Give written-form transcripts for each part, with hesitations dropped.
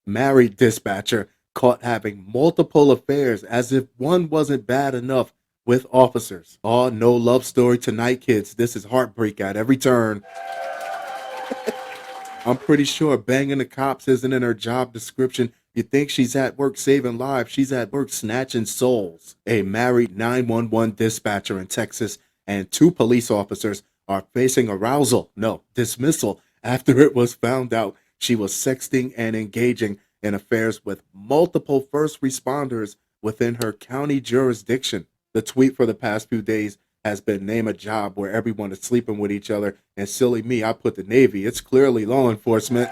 Married dispatcher caught having multiple affairs as if one wasn't bad enough with officers. Oh, no love story tonight, kids. This is heartbreak at every turn. I'm pretty sure banging the cops isn't in her job description. You think she's at work saving lives. She's at work snatching souls. A married 911 dispatcher in Texas and two police officers are facing arousal, no, dismissal, after it was found out she was sexting and engaging in affairs with multiple first responders within her county jurisdiction. The tweet for the past few days has been name a job where everyone is sleeping with each other. And silly me, I put the Navy. It's clearly law enforcement.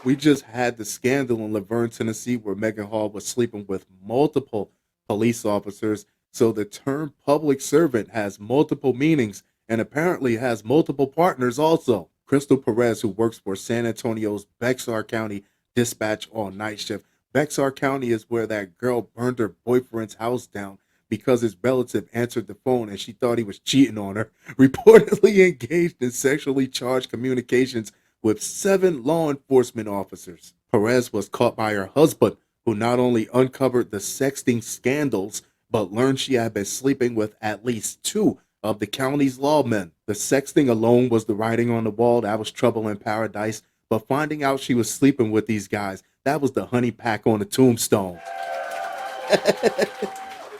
We just had the scandal in Laverne, Tennessee, where Megan Hall was sleeping with multiple police officers. So the term public servant has multiple meanings and apparently has multiple partners also. Crystal Perez, who works for San Antonio's Bexar County Dispatch on night shift. Bexar County is where that girl burned her boyfriend's house down because his relative answered the phone and she thought he was cheating on her, reportedly engaged in sexually charged communications with seven law enforcement officers. Perez was caught by her husband, who not only uncovered the sexting scandals, but learned she had been sleeping with at least two of the county's lawmen. The sexting alone was the writing on the wall. That was trouble in paradise. But finding out she was sleeping with these guys, that was the honey pack on the tombstone.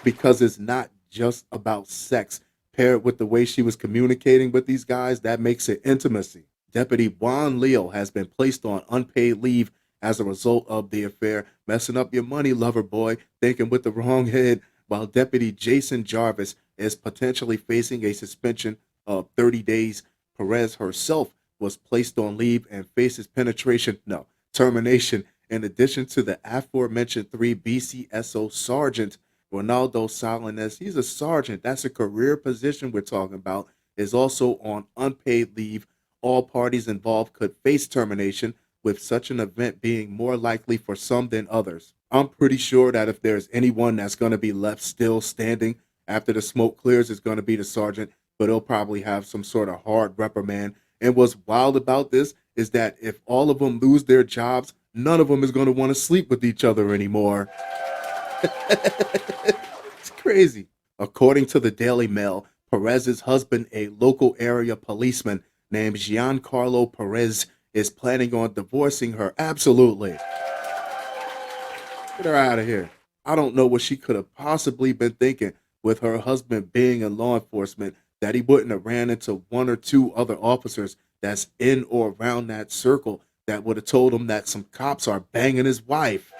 Because it's not just about sex. Paired with the way she was communicating with these guys, that makes it intimacy. Deputy Juan Leo has been placed on unpaid leave as a result of the affair, messing up your money, lover boy, thinking with the wrong head, while Deputy Jason Jarvis is potentially facing a suspension of 30 days. Perez herself was placed on leave and faces termination, in addition to the aforementioned three BCSO sergeant Ronaldo Salinas. He's a sergeant. That's a career position we're talking about. Is also on unpaid leave. All parties involved could face termination, with such an event being more likely for some than others. I'm pretty sure that if there's anyone that's going to be left still standing after the smoke clears, it's going to be the sergeant, but he'll probably have some sort of hard reprimand. And what's wild about this is that if all of them lose their jobs, none of them is going to want to sleep with each other anymore. It's crazy. According to the Daily Mail, Perez's husband, a local area policeman named Giancarlo Perez, is planning on divorcing her. Absolutely. Get her out of here. I don't know what she could have possibly been thinking with her husband being in law enforcement that he wouldn't have ran into one or two other officers that's in or around that circle that would have told him that some cops are banging his wife.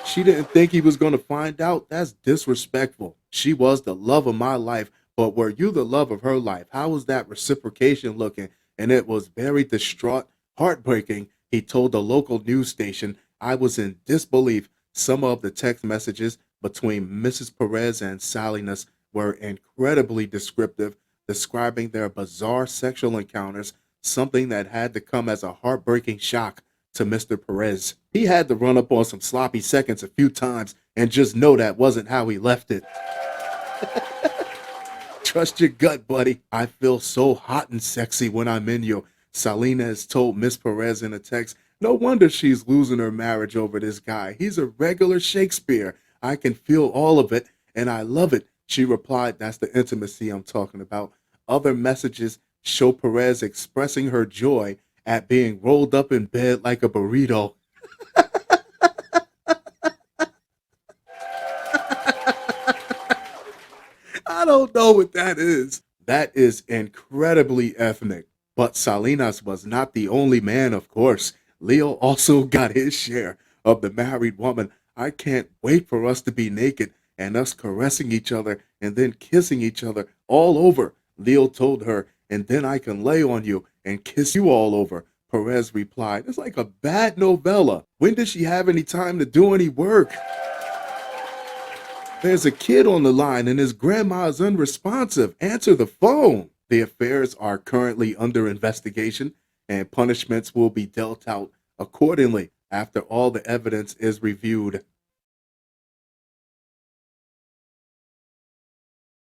She didn't think he was going to find out. That's disrespectful. She was the love of my life, but were you the love of her life? How was that reciprocation looking? And it was very distraught, heartbreaking. He told the local news station, I was in disbelief. Some of the text messages between Mrs. Perez and Salinas were incredibly descriptive, describing their bizarre sexual encounters, something that had to come as a heartbreaking shock to Mr. Perez. He had to run up on some sloppy seconds a few times and just know that wasn't how he left it. Trust your gut, buddy. I feel so hot and sexy when I'm in you. Salina has told Miss Perez in a text, no wonder she's losing her marriage over this guy. He's a regular Shakespeare. I can feel all of it, and I love it. She replied, that's the intimacy I'm talking about. Other messages show Perez expressing her joy at being rolled up in bed like a burrito. I don't know what that is. That is incredibly ethnic. But Salinas was not the only man, of course. Leo also got his share of the married woman. I can't wait for us to be naked and us caressing each other and then kissing each other all over. Leo told her, and then I can lay on you and kiss you all over. Perez replied, it's like a bad novella. When does she have any time to do any work? There's a kid on the line and his grandma is unresponsive. Answer the phone. The affairs are currently under investigation and punishments will be dealt out accordingly after all the evidence is reviewed.